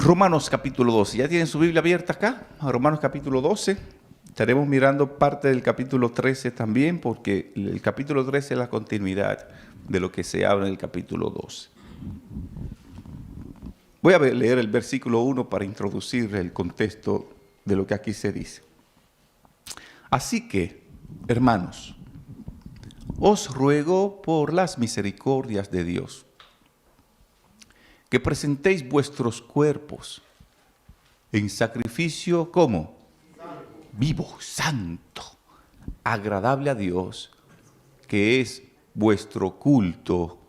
Romanos capítulo 12. ¿Ya tienen su Biblia abierta acá? Romanos capítulo 12. Estaremos mirando parte del capítulo 13 también, porque el capítulo 13 es la continuidad de lo que se habla en el capítulo 12. Voy a leer el versículo 1 para introducir el contexto de lo que aquí se dice. Así que, hermanos, os ruego por las misericordias de Dios, que presentéis vuestros cuerpos en sacrificio, ¿cómo? Vivo, santo, agradable a Dios, que es vuestro culto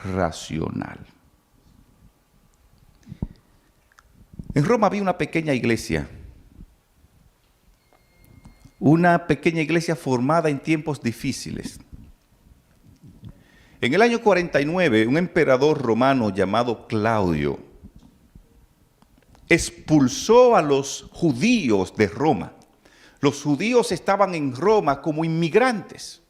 racional. En Roma había una pequeña iglesia formada en tiempos difíciles. En el año 49, un emperador romano llamado Claudio expulsó a los judíos de Roma. Los judíos estaban en Roma como inmigrantes.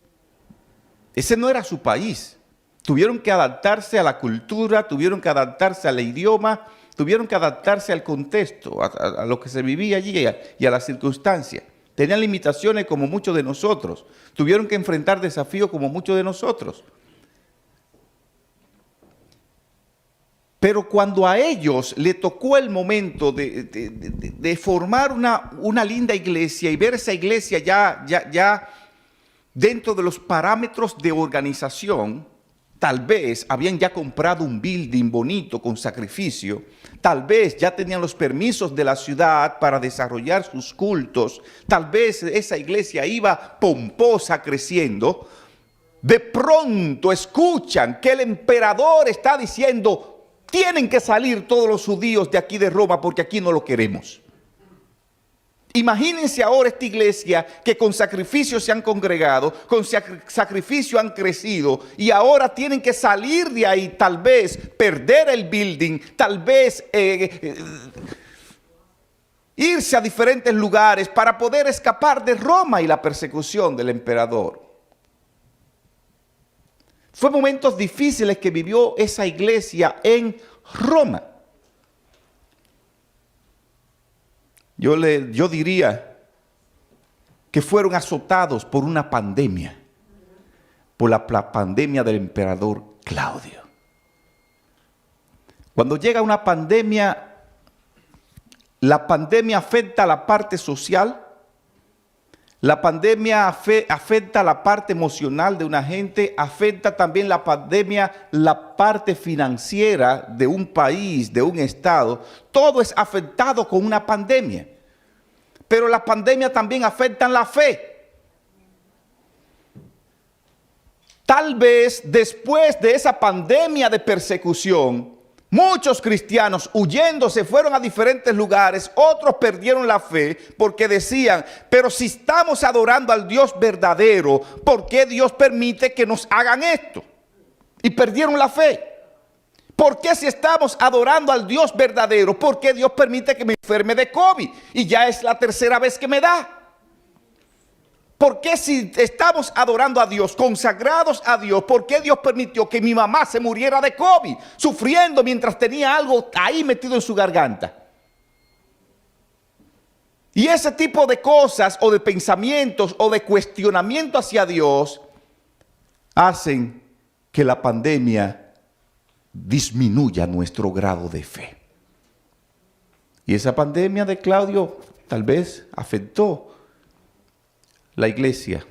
Ese no era su país. Tuvieron que adaptarse a la cultura, tuvieron que adaptarse al idioma, tuvieron que adaptarse al contexto, a lo que se vivía allí y a las circunstancias. Tenían limitaciones como muchos de nosotros. Tuvieron que enfrentar desafíos como muchos de nosotros. Pero cuando a ellos le tocó el momento de formar una linda iglesia y ver esa iglesia ya dentro de los parámetros de organización, tal vez habían ya comprado un building bonito con sacrificio, tal vez ya tenían los permisos de la ciudad para desarrollar sus cultos, tal vez esa iglesia iba pomposa creciendo. De pronto escuchan que el emperador está diciendo: tienen que salir todos los judíos de aquí de Roma porque aquí no lo queremos. Imagínense ahora esta iglesia que con sacrificio se han congregado, con sacrificio han crecido y ahora tienen que salir de ahí, tal vez perder el building, tal vez irse a diferentes lugares para poder escapar de Roma y la persecución del emperador. Fue momentos difíciles que vivió esa iglesia en Roma. Yo diría que fueron azotados por una pandemia, por la pandemia del emperador Claudio. Cuando llega una pandemia, la pandemia afecta a la parte social. La pandemia afecta la parte emocional de una gente, afecta también la pandemia la parte financiera de un país, de un estado. Todo es afectado con una pandemia. Pero la pandemia también afecta la fe. Tal vez después de esa pandemia de persecución, muchos cristianos huyendo se fueron a diferentes lugares, otros perdieron la fe porque decían: pero si estamos adorando al Dios verdadero, ¿por qué Dios permite que nos hagan esto? Y perdieron la fe. ¿Por qué si estamos adorando al Dios verdadero, por qué Dios permite que me enferme de COVID? Y ya es la tercera vez que me da. ¿Por qué si estamos adorando a Dios, consagrados a Dios, por qué Dios permitió que mi mamá se muriera de COVID, sufriendo mientras tenía algo ahí metido en su garganta? Y ese tipo de cosas o de pensamientos o de cuestionamiento hacia Dios hacen que la pandemia disminuya nuestro grado de fe. Y esa pandemia de Claudio tal vez afectó la iglesia.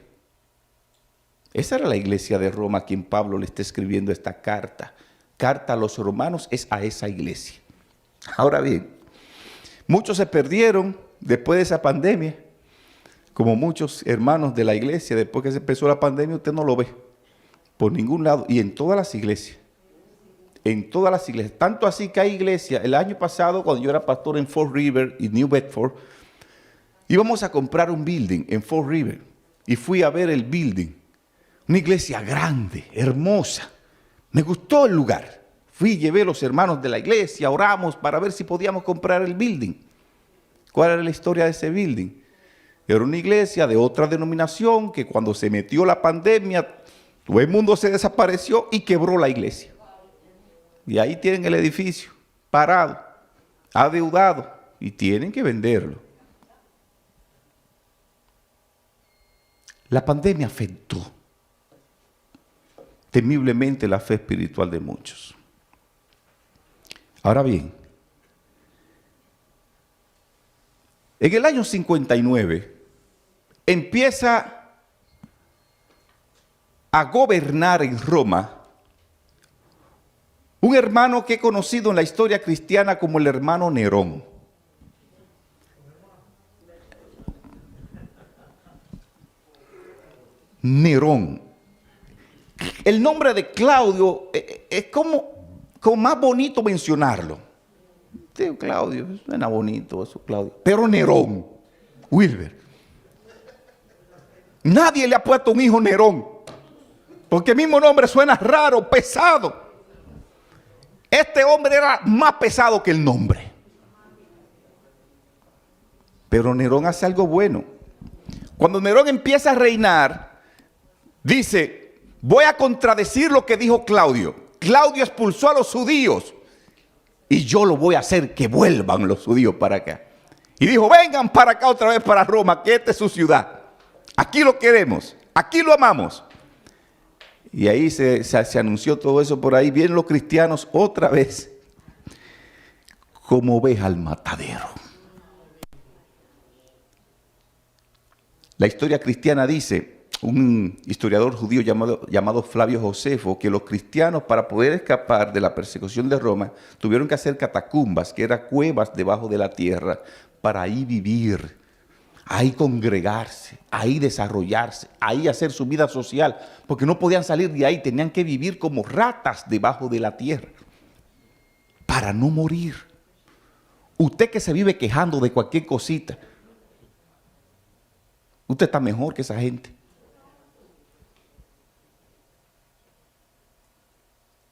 Esa era la iglesia de Roma a quien Pablo le está escribiendo esta carta. Carta a los romanos es a esa iglesia. Ahora bien, muchos se perdieron después de esa pandemia, como muchos hermanos de la iglesia. Después que se empezó la pandemia, usted no lo ve por ningún lado, y en todas las iglesias. En todas las iglesias. Tanto así que hay iglesias. El año pasado, cuando yo era pastor en Fall River y New Bedford, íbamos a comprar un building en Fall River y fui a ver el building. Una iglesia grande, hermosa. Me gustó el lugar. Fui y llevé a los hermanos de la iglesia, oramos para ver si podíamos comprar el building. ¿Cuál era la historia de ese building? Era una iglesia de otra denominación que cuando se metió la pandemia, todo el mundo se desapareció y quebró la iglesia. Y ahí tienen el edificio parado. adeudado y tienen que venderlo. La pandemia afectó temiblemente la fe espiritual de muchos. Ahora bien, en el año 59 empieza a gobernar en Roma un hermano que he conocido en la historia cristiana como el hermano Nerón. Nerón. El nombre de Claudio es como más bonito mencionarlo. Sí, Claudio, suena bonito eso, Claudio. Pero Nerón, Wilber. Nadie le ha puesto un hijo Nerón, porque el mismo nombre suena raro, pesado. Este hombre era más pesado que el nombre. Pero Nerón hace algo bueno. Cuando Nerón empieza a reinar, dice, voy a contradecir lo que dijo Claudio. Claudio expulsó a los judíos y yo lo voy a hacer que vuelvan los judíos para acá. Y dijo, vengan para acá otra vez para Roma, que esta es su ciudad. Aquí lo queremos, aquí lo amamos. Y ahí se anunció todo eso por ahí. Vienen los cristianos otra vez como oveja al matadero. La historia cristiana dice, un historiador judío llamado Flavio Josefo, que los cristianos para poder escapar de la persecución de Roma tuvieron que hacer catacumbas, que eran cuevas debajo de la tierra, para ahí vivir, ahí congregarse, ahí desarrollarse, ahí hacer su vida social, porque no podían salir de ahí, tenían que vivir como ratas debajo de la tierra, para no morir. Usted que se vive quejando de cualquier cosita, usted está mejor que esa gente.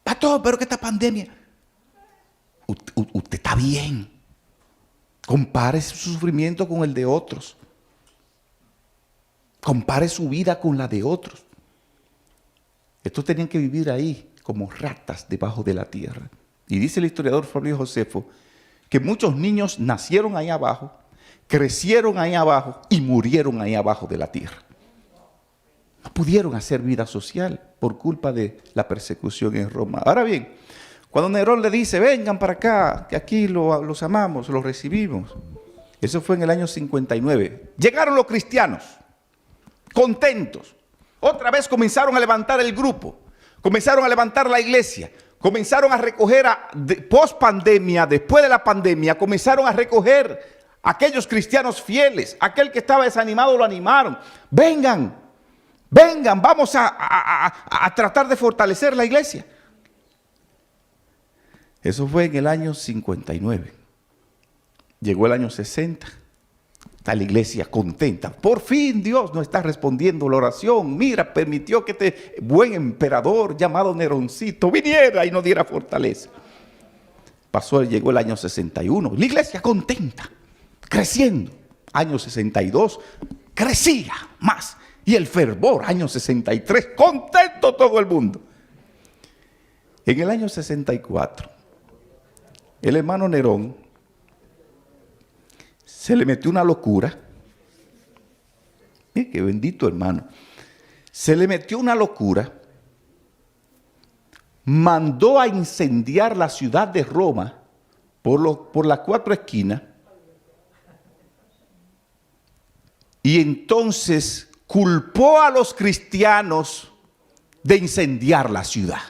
Pastor, pero que esta pandemia, usted está bien. Compare su sufrimiento con el de otros. Compare su vida con la de otros. Estos tenían que vivir ahí como ratas debajo de la tierra. Y dice el historiador Flavio Josefo que muchos niños nacieron ahí abajo, crecieron ahí abajo y murieron ahí abajo de la tierra. No pudieron hacer vida social por culpa de la persecución en Roma. Ahora bien, cuando Nerón le dice, vengan para acá, que aquí los amamos, los recibimos. Eso fue en el año 59. Llegaron los cristianos, contentos. Otra vez comenzaron a levantar el grupo, comenzaron a levantar la iglesia, comenzaron a recoger, post pandemia, después de la pandemia, comenzaron a recoger a aquellos cristianos fieles. Aquel que estaba desanimado lo animaron. Vengan, vengan, vamos a tratar de fortalecer la iglesia. Eso fue en el año 59. Llegó el año 60. Está la iglesia contenta. Por fin Dios nos está respondiendo la oración. Mira, permitió que este buen emperador llamado Neroncito viniera y nos diera fortaleza. Llegó el año 61. La iglesia contenta, creciendo. Año 62, crecía más. Y el fervor, año 63, contento todo el mundo. En el año 64, el hermano Nerón se le metió una locura. Qué bendito hermano. Se le metió una locura. Mandó a incendiar la ciudad de Roma por las 4 esquinas. Y entonces culpó a los cristianos de incendiar la ciudad.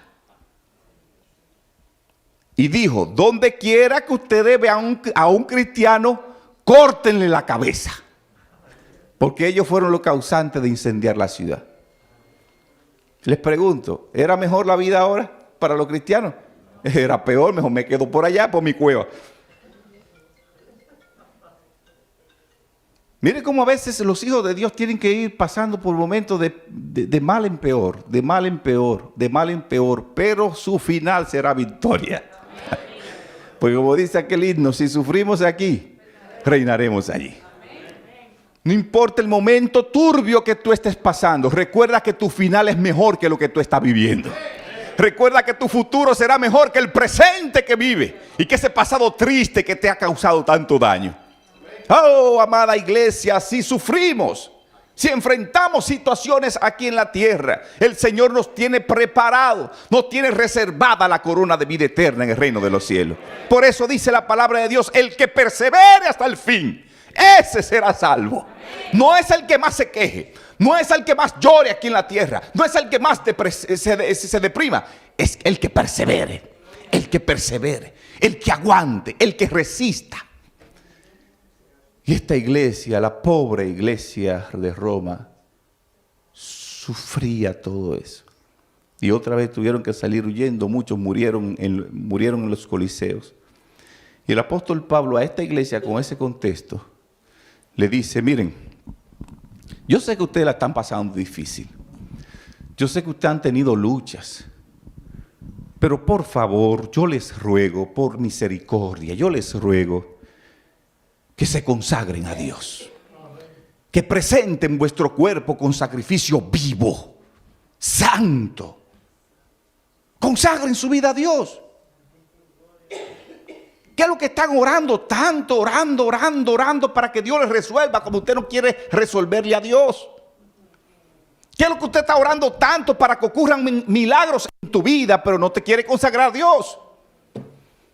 Y dijo, donde quiera que ustedes vean a un cristiano, córtenle la cabeza. Porque ellos fueron los causantes de incendiar la ciudad. Les pregunto, ¿era mejor la vida ahora para los cristianos? Era peor, mejor me quedo por allá, por mi cueva. Miren cómo a veces los hijos de Dios tienen que ir pasando por momentos de mal en peor, de mal en peor, de mal en peor, pero su final será victoria. Porque como dice aquel himno, si sufrimos aquí, reinaremos allí. No importa el momento turbio que tú estés pasando, recuerda que tu final es mejor que lo que tú estás viviendo. Recuerda que tu futuro será mejor que el presente que vive y que ese pasado triste que te ha causado tanto daño. Oh, amada iglesia, si sufrimos, si enfrentamos situaciones aquí en la tierra, el Señor nos tiene preparado, nos tiene reservada la corona de vida eterna en el reino de los cielos. Por eso dice la palabra de Dios, el que persevere hasta el fin, ese será salvo. No es el que más se queje, no es el que más llore aquí en la tierra, no es el que más se deprima, es el que persevere, el que aguante, el que resista. Y esta iglesia, la pobre iglesia de Roma, sufría todo eso. Y otra vez tuvieron que salir huyendo, muchos murieron en los coliseos. Y el apóstol Pablo a esta iglesia con ese contexto le dice, miren, yo sé que ustedes la están pasando difícil. Yo sé que ustedes han tenido luchas. Pero por favor, yo les ruego, por misericordia, yo les ruego que se consagren a Dios. Que presenten vuestro cuerpo con sacrificio vivo, santo. Consagren su vida a Dios. ¿Qué es lo que están orando tanto? Orando para que Dios les resuelva como usted no quiere resolverle a Dios. ¿Qué es lo que usted está orando tanto para que ocurran milagros en tu vida, pero no te quiere consagrar a Dios?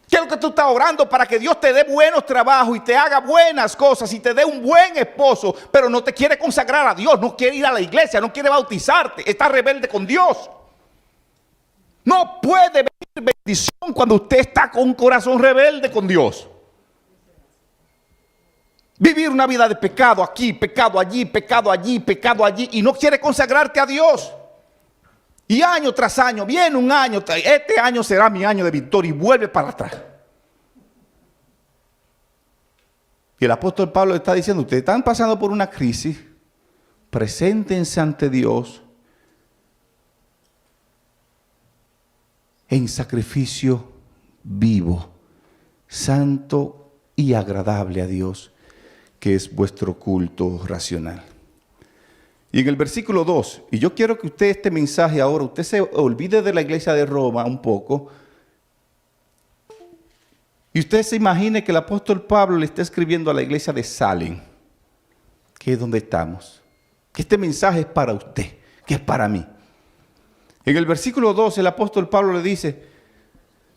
¿Qué es lo que tú estás orando para que Dios te dé buenos trabajos y te haga buenas cosas y te dé un buen esposo, pero no te quiere consagrar a Dios, no quiere ir a la iglesia, no quiere bautizarte, está rebelde con Dios? No puede venir bendición cuando usted está con un corazón rebelde con Dios. Vivir una vida de pecado aquí, pecado allí, pecado allí, pecado allí, y no quiere consagrarte a Dios. Y año tras año, viene un año, este año será mi año de victoria, y vuelve para atrás. Y el apóstol Pablo está diciendo, ustedes están pasando por una crisis, preséntense ante Dios en sacrificio vivo, santo y agradable a Dios, que es vuestro culto racional. Y en el versículo 2, y yo quiero que usted este mensaje ahora, usted se olvide de la iglesia de Roma un poco, y usted se imagine que el apóstol Pablo le está escribiendo a la iglesia de Salem, que es donde estamos, que este mensaje es para usted, que es para mí. En el versículo 2 el apóstol Pablo le dice,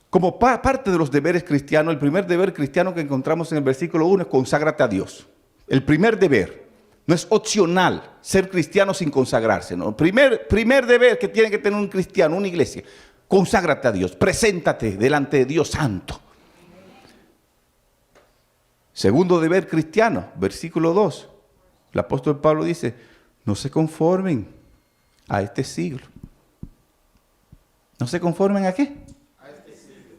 como parte de los deberes cristianos, el primer deber cristiano que encontramos en el versículo 1 es conságrate a Dios. El primer deber. No es opcional ser cristiano sin consagrarse, ¿no? Primer deber que tiene que tener un cristiano, una iglesia, conságrate a Dios, preséntate delante de Dios santo. Segundo deber cristiano, versículo 2, el apóstol Pablo dice, no se conformen a este siglo. ¿No se conformen a qué?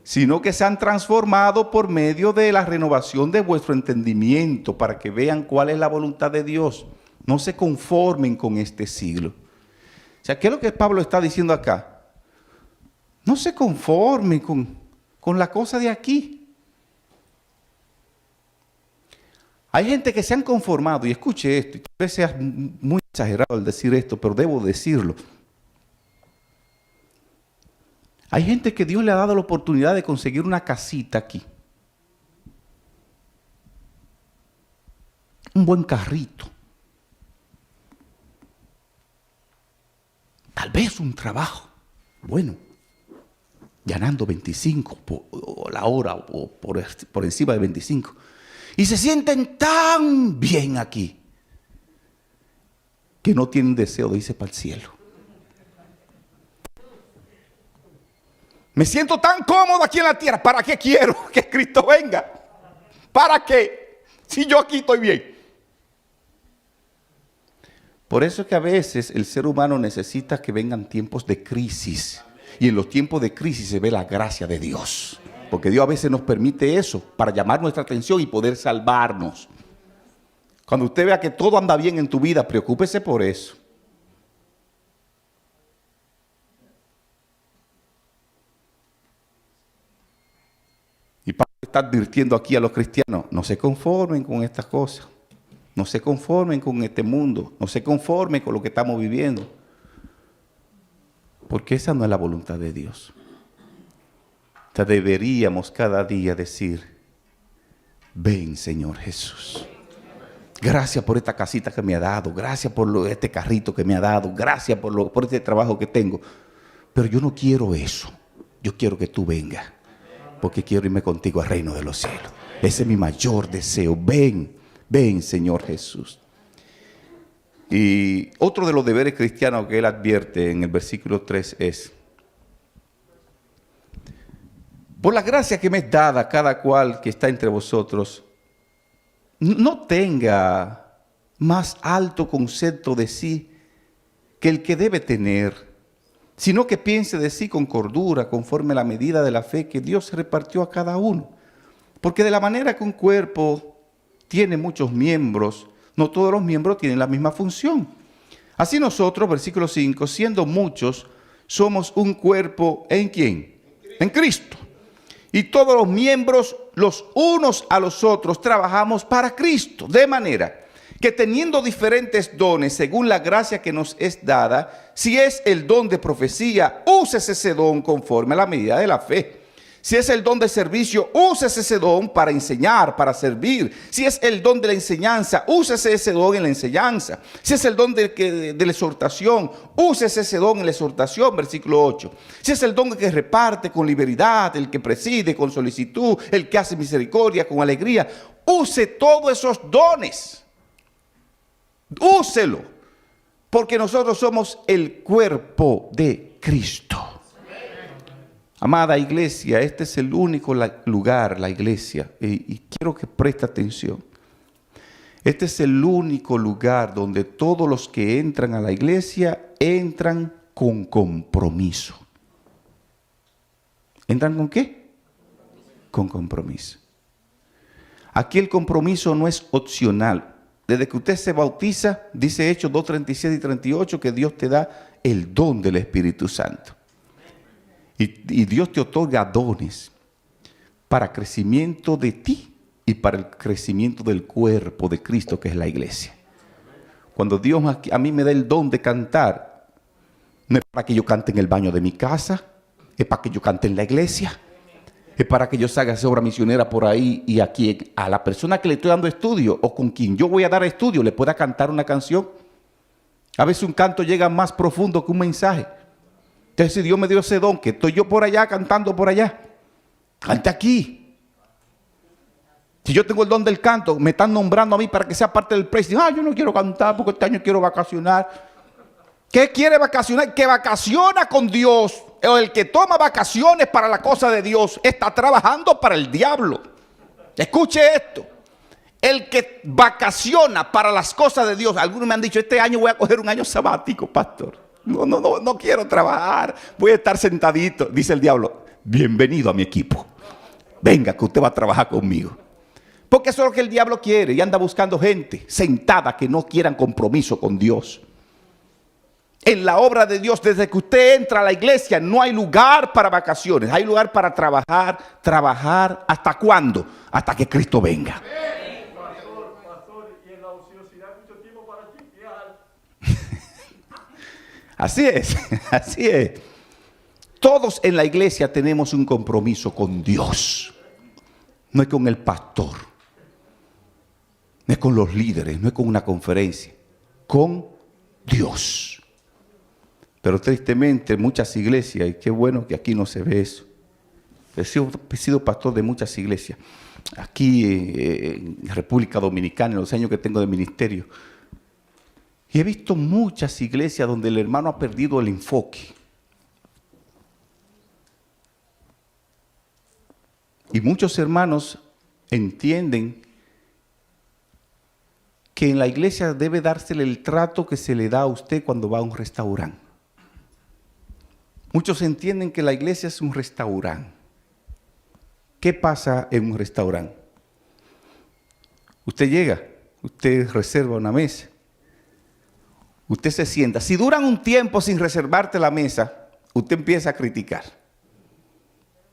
Sino que se han transformado por medio de la renovación de vuestro entendimiento para que vean cuál es la voluntad de Dios. No se conformen con este siglo. O sea, ¿qué es lo que Pablo está diciendo acá? No se conformen con la cosa de aquí. Hay gente que se han conformado, y escuche esto, y tal vez sea muy exagerado al decir esto, pero debo decirlo. Hay gente que Dios le ha dado la oportunidad de conseguir una casita aquí. Un buen carrito. Tal vez un trabajo. Bueno, ganando 25 por la hora o por encima de 25. Y se sienten tan bien aquí que no tienen deseo de irse para el cielo. Me siento tan cómodo aquí en la tierra. ¿Para qué quiero que Cristo venga? ¿Para qué? Si yo aquí estoy bien. Por eso es que a veces el ser humano necesita que vengan tiempos de crisis. Y en los tiempos de crisis se ve la gracia de Dios. Porque Dios a veces nos permite eso para llamar nuestra atención y poder salvarnos. Cuando usted vea que todo anda bien en tu vida, preocúpese por eso. Y Pablo está advirtiendo aquí a los cristianos, no se conformen con estas cosas, no se conformen con este mundo, no se conformen con lo que estamos viviendo. Porque esa no es la voluntad de Dios. O sea, deberíamos cada día decir, ven Señor Jesús. Gracias por esta casita que me ha dado. Gracias por este carrito que me ha dado. Gracias por este trabajo que tengo. Pero yo no quiero eso. Yo quiero que tú vengas. Porque quiero irme contigo al reino de los cielos. Ese es mi mayor deseo. Ven, ven Señor Jesús. Y otro de los deberes cristianos que él advierte en el versículo 3 es: por la gracia que me es dada a cada cual que está entre vosotros, no tenga más alto concepto de sí que el que debe tener, sino que piense de sí con cordura, conforme a la medida de la fe que Dios repartió a cada uno. Porque de la manera que un cuerpo tiene muchos miembros, no todos los miembros tienen la misma función. Así nosotros, versículo 5, siendo muchos, somos un cuerpo, ¿en quién? En Cristo. Y todos los miembros, los unos a los otros, trabajamos para Cristo. De manera que teniendo diferentes dones, según la gracia que nos es dada, si es el don de profecía, úsese ese don conforme a la medida de la fe. Si es el don de servicio, úsese ese don para enseñar, para servir. Si es el don de la enseñanza, úsese ese don en la enseñanza. Si es el don de la exhortación, úsese ese don en la exhortación, versículo 8. Si es el don que reparte con liberalidad, el que preside con solicitud, el que hace misericordia con alegría, use todos esos dones. Úselo, porque nosotros somos el cuerpo de Cristo. Amada iglesia, este es el único lugar, la iglesia, y quiero que preste atención. Este es el único lugar donde todos los que entran a la iglesia entran con compromiso. ¿Entran con qué? Con compromiso. Aquí el compromiso no es opcional. Desde que usted se bautiza, dice Hechos 2:37 y 38, que Dios te da el don del Espíritu Santo. Y Dios te otorga dones para crecimiento de ti y para el crecimiento del cuerpo de Cristo, que es la iglesia. Cuando Dios a mí me da el don de cantar, no es para que yo cante en el baño de mi casa, es para que yo cante en la iglesia, es para que yo haga esa obra misionera por ahí y aquí a la persona que le estoy dando estudio o con quien yo voy a dar estudio le pueda cantar una canción. A veces un canto llega más profundo que un mensaje. Entonces, si Dios me dio ese don, que estoy yo por allá cantando por allá, cante aquí. Si yo tengo el don del canto, me están nombrando a mí para que sea parte del precio. Yo no quiero cantar porque este año quiero vacacionar. ¿Qué quiere vacacionar? Que vacaciona con Dios. O el que toma vacaciones para la cosa de Dios está trabajando para el diablo. Escuche esto. El que vacaciona para las cosas de Dios. Algunos me han dicho, este año voy a coger un año sabático, pastor. No quiero trabajar, voy a estar sentadito. Dice el diablo, bienvenido a mi equipo. Venga, que usted va a trabajar conmigo. Porque eso es lo que el diablo quiere y anda buscando gente sentada que no quieran compromiso con Dios. En la obra de Dios, desde que usted entra a la iglesia, no hay lugar para vacaciones. Hay lugar para trabajar. ¿Hasta cuándo? Hasta que Cristo venga. Pastor, y en la ociosidad mucho tiempo para chiquear. Así es, así es. Todos en la iglesia tenemos un compromiso con Dios. No es con el pastor, no es con los líderes, no es con una conferencia, con Dios. Pero tristemente muchas iglesias, y qué bueno que aquí no se ve eso. He sido pastor de muchas iglesias. Aquí en República Dominicana, en los años que tengo de ministerio. Y he visto muchas iglesias donde el hermano ha perdido el enfoque. Y muchos hermanos entienden que en la iglesia debe dársele el trato que se le da a usted cuando va a un restaurante. Muchos entienden que la iglesia es un restaurante. ¿Qué pasa en un restaurante? Usted llega, usted reserva una mesa. Usted se sienta. Si duran un tiempo sin reservarte la mesa, usted empieza a criticar.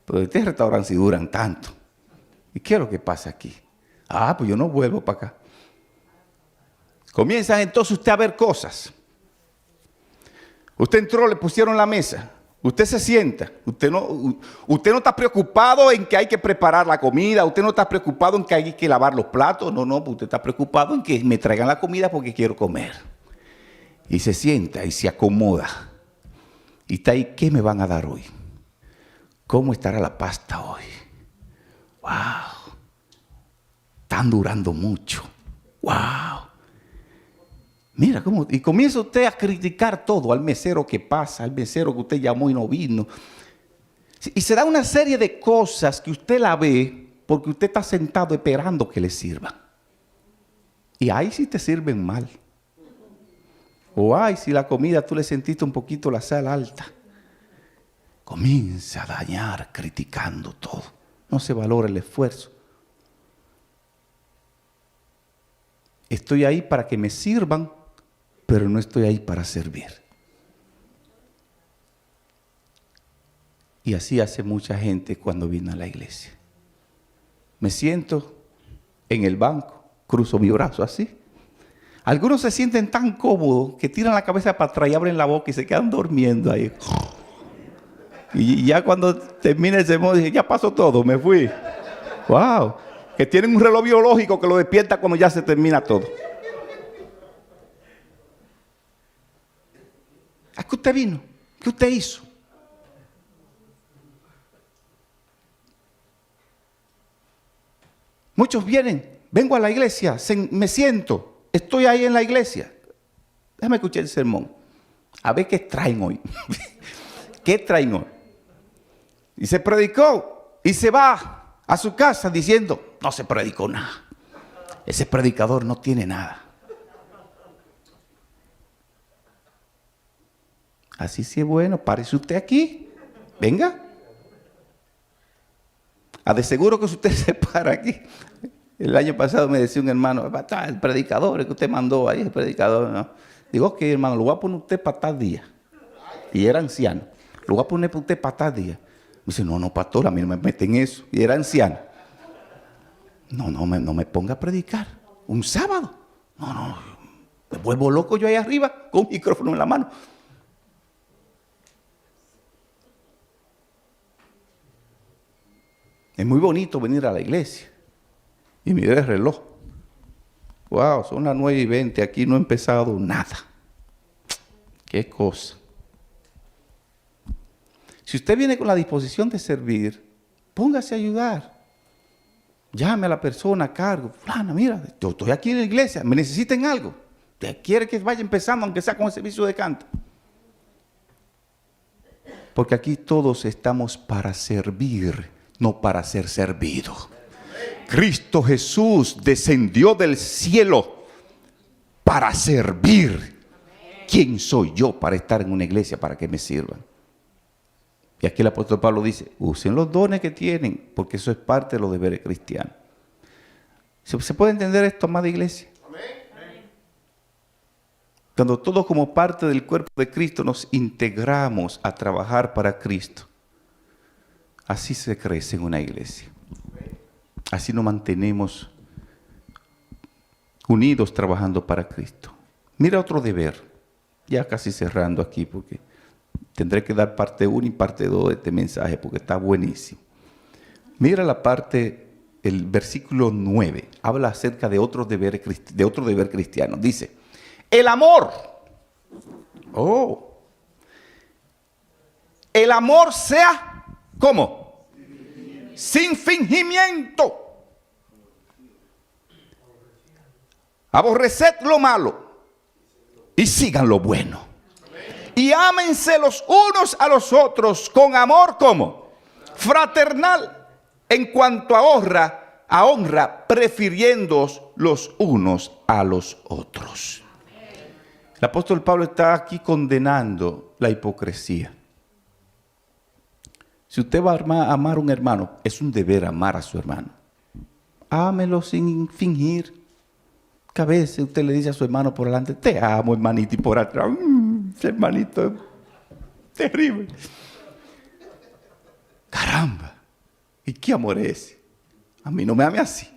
Pero este restaurante si duran tanto. ¿Y qué es lo que pasa aquí? Pues yo no vuelvo para acá. Comienza entonces usted a ver cosas. Usted entró, le pusieron la mesa. Usted se sienta. Usted no está preocupado en que hay que preparar la comida. Usted no está preocupado en que hay que lavar los platos. No, usted está preocupado en que me traigan la comida porque quiero comer. Y se sienta y se acomoda. Y está ahí, ¿qué me van a dar hoy? ¿Cómo estará la pasta hoy? ¡Wow! Están durando mucho. ¡Wow! Mira cómo, y comienza usted a criticar todo, al mesero que pasa, al mesero que usted llamó y no vino. Y se da una serie de cosas que usted la ve porque usted está sentado esperando que le sirvan. Y ahí sí te sirven mal. O ay, si la comida tú le sentiste un poquito la sal alta. Comienza a dañar, criticando todo. No se valora el esfuerzo. Estoy ahí para que me sirvan, pero no estoy ahí para servir. Y así hace mucha gente cuando viene a la iglesia. Me siento en el banco, cruzo mi brazo así. Algunos se sienten tan cómodos que tiran la cabeza para atrás y abren la boca y se quedan durmiendo ahí. Y ya cuando termina el sermón, dije, ya pasó todo, me fui. ¡Wow! Que tienen un reloj biológico que lo despierta cuando ya se termina todo. ¿A qué usted vino? ¿Qué usted hizo? Muchos vienen, vengo a la iglesia, me siento, estoy ahí en la iglesia. Déjame escuchar el sermón. A ver qué traen hoy. ¿Qué traen hoy? Y se predicó y se va a su casa diciendo, no se predicó nada. Ese predicador no tiene nada. Así sí es bueno, párese usted aquí, venga. De seguro que si usted se para aquí. El año pasado me decía un hermano, el predicador que usted mandó ahí, el predicador, ¿no? Digo, ok, hermano, lo voy a poner usted para tal día. Y era anciano. Lo voy a poner para usted para tal día. Me dice, no, pastor, a mí no me meten en eso. Y era anciano. No me ponga a predicar. Un sábado. No. Me vuelvo loco yo ahí arriba con un micrófono en la mano. Es muy bonito venir a la iglesia. Y miré el reloj. Wow, son las 9:20. Aquí no he empezado nada. Qué cosa. Si usted viene con la disposición de servir, póngase a ayudar. Llame a la persona a cargo. Fulana, mira, yo estoy aquí en la iglesia. ¿Me necesitan algo? ¿Usted quiere que vaya empezando, aunque sea con el servicio de canto? Porque aquí todos estamos para servir, no para ser servidos. Cristo Jesús descendió del cielo para servir. ¿Quién soy yo para estar en una iglesia para que me sirvan? Y aquí el apóstol Pablo dice, usen los dones que tienen, porque eso es parte de los deberes cristianos. ¿Se puede entender esto, amada iglesia? Cuando todos como parte del cuerpo de Cristo nos integramos a trabajar para Cristo, así se crece en una iglesia. Así nos mantenemos unidos trabajando para Cristo. Mira otro deber, ya casi cerrando aquí, porque tendré que dar parte 1 y parte 2 de este mensaje, porque está buenísimo. Mira la parte, el versículo 9, habla acerca de otro deber cristiano. Dice, el amor. El amor sea, ¿cómo? Sin fingimiento. Aborreced lo malo y sigan lo bueno. Y ámense los unos a los otros con amor, ¿cómo? Fraternal, en cuanto a honra, prefiriéndoos los unos a los otros. El apóstol Pablo está aquí condenando la hipocresía. Si usted va a amar a un hermano, es un deber amar a su hermano. Ámelo sin fingir. Que a veces usted le dice a su hermano por delante, te amo, hermanito, y por atrás, ese hermanito es terrible. Caramba, ¿y qué amor es ese? A mí no me ame así.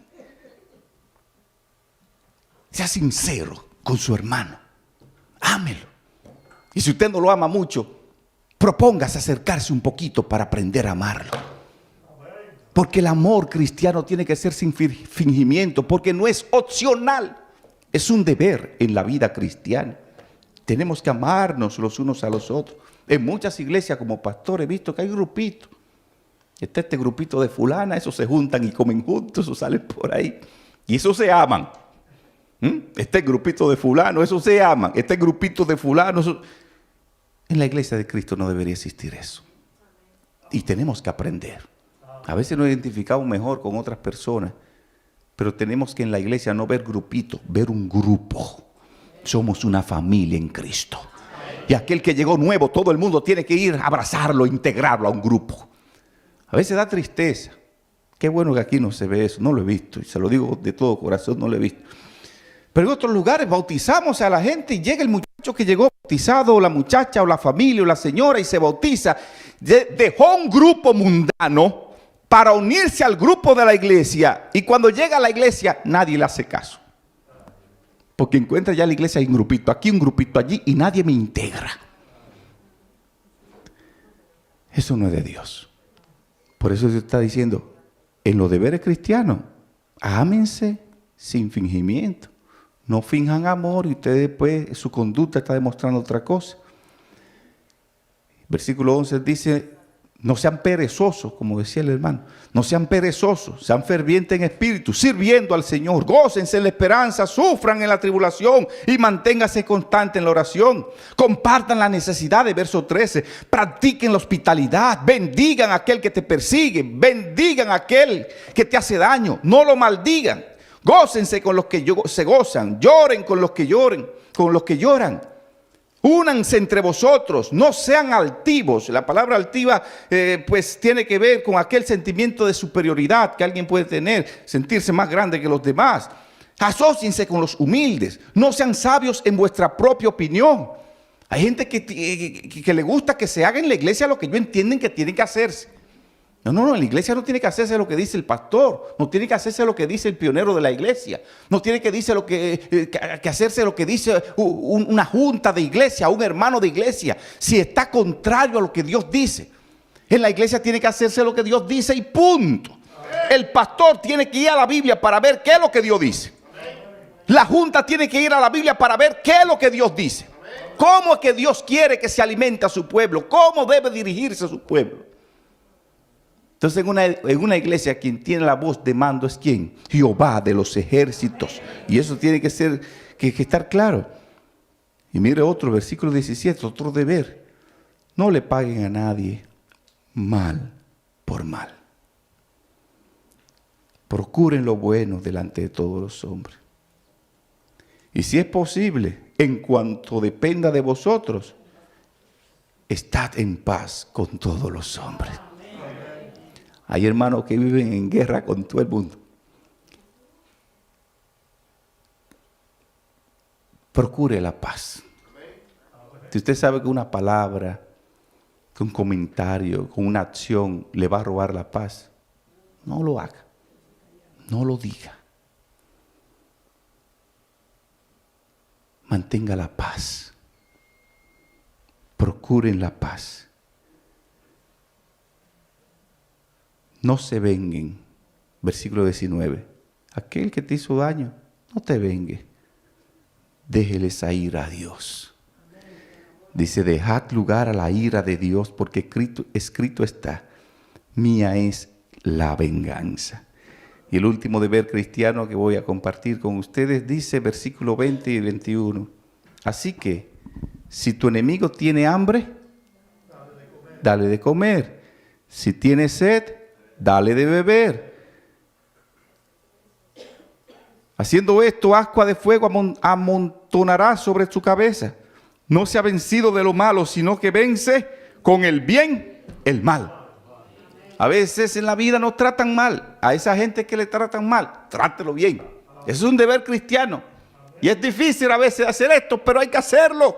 Sea sincero con su hermano. Ámelo. Y si usted no lo ama mucho, propóngase acercarse un poquito para aprender a amarlo. Porque el amor cristiano tiene que ser sin fingimiento, porque no es opcional, es un deber en la vida cristiana. Tenemos que amarnos los unos a los otros. En muchas iglesias como pastor he visto que hay grupitos. Está este grupito de fulana, esos se juntan y comen juntos, esos salen por ahí. Y esos se aman. Este grupito de fulano, esos se aman. Este grupito de fulano, esos... En la iglesia de Cristo no debería existir eso. Y tenemos que aprender. A veces nos identificamos mejor con otras personas, pero tenemos que en la iglesia no ver grupitos, ver un grupo. Somos una familia en Cristo. Y aquel que llegó nuevo, todo el mundo tiene que ir a abrazarlo, integrarlo a un grupo. A veces da tristeza. Qué bueno que aquí no se ve eso, no lo he visto. Y se lo digo de todo corazón, no lo he visto. Pero en otros lugares bautizamos a la gente y llega el muchacho que llegó bautizado, o la muchacha, o la familia, o la señora, y se bautiza. Dejó un grupo mundano para unirse al grupo de la iglesia. Y cuando llega a la iglesia, nadie le hace caso. Porque encuentra ya en la iglesia hay un grupito aquí, un grupito allí, y nadie me integra. Eso no es de Dios. Por eso Dios está diciendo, en los deberes cristianos, ámense sin fingimiento. No finjan amor y ustedes después su conducta está demostrando otra cosa. Versículo 11 dice, no sean perezosos, como decía el hermano. No sean perezosos, sean fervientes en espíritu, sirviendo al Señor. Gócense en la esperanza, sufran en la tribulación y manténganse constantes en la oración. Compartan la necesidad de verso 13. Practiquen la hospitalidad. Bendigan a aquel que te persigue. Bendigan a aquel que te hace daño. No lo maldigan. Gócense con los que se gozan. Lloren con los que lloran. Únanse entre vosotros, no sean altivos. La palabra altiva pues tiene que ver con aquel sentimiento de superioridad que alguien puede tener, sentirse más grande que los demás. Asóciense con los humildes, no sean sabios en vuestra propia opinión. Hay gente que le gusta que se haga en la iglesia lo que ellos entienden que tiene que hacerse. No, en la iglesia no tiene que hacerse lo que dice el pastor, no tiene que hacerse lo que dice el pionero de la iglesia, no tiene que hacerse lo que dice una junta de iglesia, un hermano de iglesia, si está contrario a lo que Dios dice. En la iglesia tiene que hacerse lo que Dios dice y punto. El pastor tiene que ir a la Biblia para ver qué es lo que Dios dice. La junta tiene que ir a la Biblia para ver qué es lo que Dios dice. Cómo es que Dios quiere que se alimente a su pueblo, cómo debe dirigirse a su pueblo. Entonces en una iglesia quien tiene la voz de mando es ¿quién? Jehová de los ejércitos. Y eso tiene que estar claro. Y mire otro versículo 17, otro deber. No le paguen a nadie mal por mal. Procuren lo bueno delante de todos los hombres. Y si es posible, en cuanto dependa de vosotros, estad en paz con todos los hombres. Hay hermanos que viven en guerra con todo el mundo. Procure la paz. Si usted sabe que una palabra, que un comentario, con una acción le va a robar la paz, no lo haga. No lo diga. Mantenga la paz. Procuren la paz. No se venguen. Versículo 19. Aquel que te hizo daño, no te vengue. Déjeles a ira a Dios. Dice, dejad lugar a la ira de Dios, porque escrito está, mía es la venganza. Y el último deber cristiano que voy a compartir con ustedes dice, versículo 20 y 21. Así que, si tu enemigo tiene hambre, dale de comer. Si tiene sed, dale de beber. Haciendo esto, ascua de fuego amontonará sobre su cabeza. No se ha vencido de lo malo, sino que vence con el bien el mal. A veces en la vida nos tratan mal. A esa gente que le tratan mal, trátelo bien. Eso es un deber cristiano. Y es difícil a veces hacer esto, pero hay que hacerlo.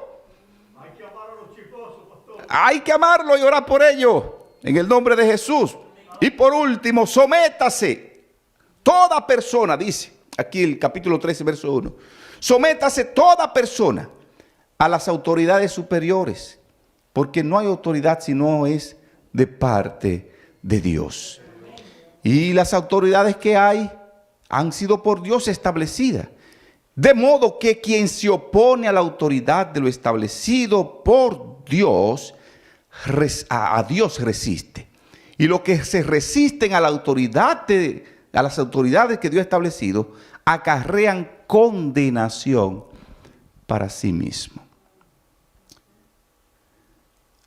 Hay que amar a los chismosos, pastor. Hay que amarlo y orar por ellos. En el nombre de Jesús. Y por último, sométase. Toda persona, dice aquí el capítulo 13, verso 1. Sométase toda persona a las autoridades superiores, porque no hay autoridad si no es de parte de Dios. Y las autoridades que hay han sido por Dios establecidas. De modo que quien se opone a la autoridad de lo establecido por Dios, a Dios resiste. Y los que se resisten a la autoridad a las autoridades que Dios ha establecido, acarrean condenación para sí mismo.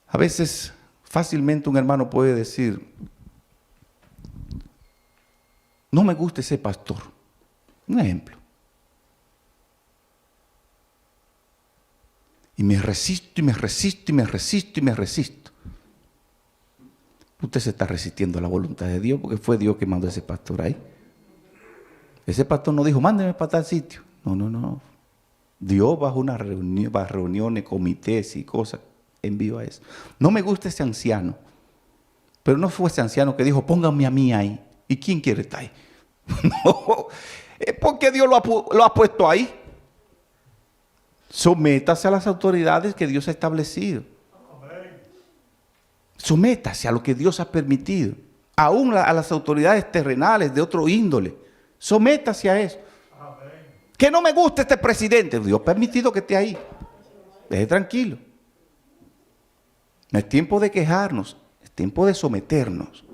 A veces fácilmente un hermano puede decir: no me gusta ese pastor. Un ejemplo. Y me resisto, y me resisto, y me resisto, y me resisto. Usted se está resistiendo a la voluntad de Dios, porque fue Dios que mandó a ese pastor ahí. Ese pastor no dijo: mándeme para tal sitio. No. Dios bajo una reunión, bajo reuniones, comités y cosas, envió a eso. No me gusta ese anciano. Pero no fue ese anciano que dijo: pónganme a mí ahí. ¿Y quién quiere estar ahí? No, es porque Dios lo ha puesto ahí. Sométase a las autoridades que Dios ha establecido. Sométase a lo que Dios ha permitido. Aún a las autoridades terrenales de otro índole. Sométase a eso. Que no me gusta este presidente. Dios ha permitido que esté ahí. Deje tranquilo. No es tiempo de quejarnos. Es tiempo de someternos.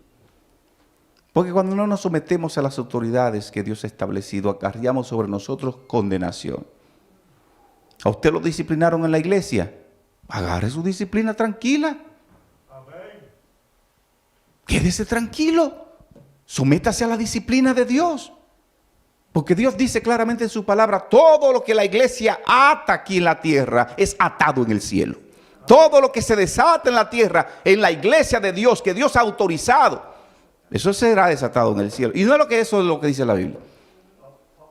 Porque cuando no nos sometemos a las autoridades que Dios ha establecido, acarreamos sobre nosotros condenación. ¿A usted lo disciplinaron en la iglesia? Agarre su disciplina tranquila. Quédese tranquilo. Sométase a la disciplina de Dios. Porque Dios dice claramente en su palabra: todo lo que la iglesia ata aquí en la tierra es atado en el cielo. Todo lo que se desata en la tierra, en la iglesia de Dios, que Dios ha autorizado, eso será desatado en el cielo. Y no es lo que eso es lo que dice la Biblia.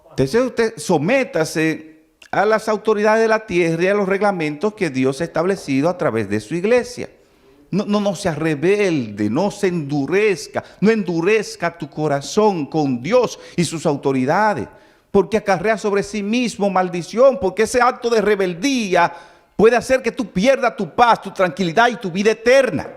Entonces usted sométase a las autoridades de la tierra y a los reglamentos que Dios ha establecido a través de su iglesia. No sea rebelde, no se endurezca, no endurezca tu corazón con Dios y sus autoridades, porque acarrea sobre sí mismo maldición, porque ese acto de rebeldía puede hacer que tú pierdas tu paz, tu tranquilidad y tu vida eterna.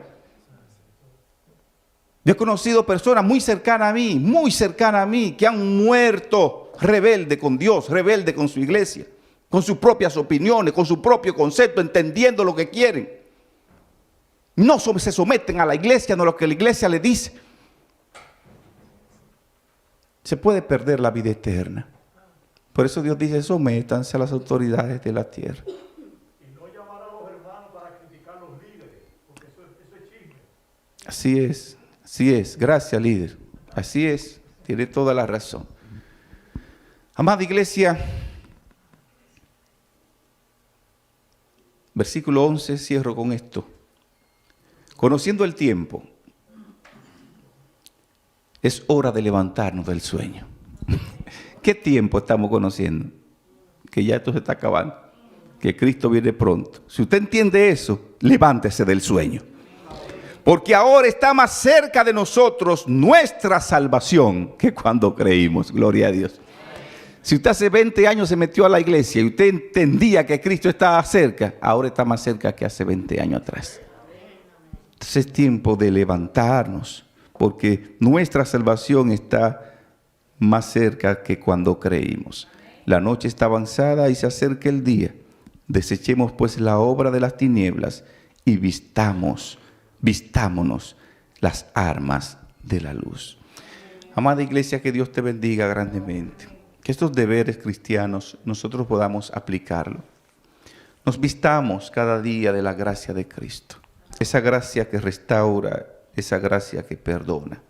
Yo he conocido personas muy cercanas a mí, que han muerto rebelde con Dios, rebelde con su iglesia, con sus propias opiniones, con su propio concepto, entendiendo lo que quieren. No se someten a la iglesia, no a lo que la iglesia le dice. Se puede perder la vida eterna. Por eso Dios dice: sométanse a las autoridades de la tierra. Y no llamar a los hermanos para criticar a los líderes, porque eso es chisme. Así es. Gracias, líder. Así es. Tiene toda la razón. Amada iglesia, versículo 11, cierro con esto. Conociendo el tiempo, es hora de levantarnos del sueño. ¿Qué tiempo estamos conociendo? Que ya esto se está acabando, que Cristo viene pronto. Si usted entiende eso, levántese del sueño. Porque ahora está más cerca de nosotros nuestra salvación que cuando creímos. Gloria a Dios. Si usted hace 20 años se metió a la iglesia y usted entendía que Cristo estaba cerca, ahora está más cerca que hace 20 años atrás. Entonces es tiempo de levantarnos, porque nuestra salvación está más cerca que cuando creímos. La noche está avanzada y se acerca el día. Desechemos pues la obra de las tinieblas y vistámonos las armas de la luz. Amada iglesia, que Dios te bendiga grandemente. Que estos deberes cristianos nosotros podamos aplicarlo. Nos vistamos cada día de la gracia de Cristo. Esa gracia que restaura, esa gracia que perdona.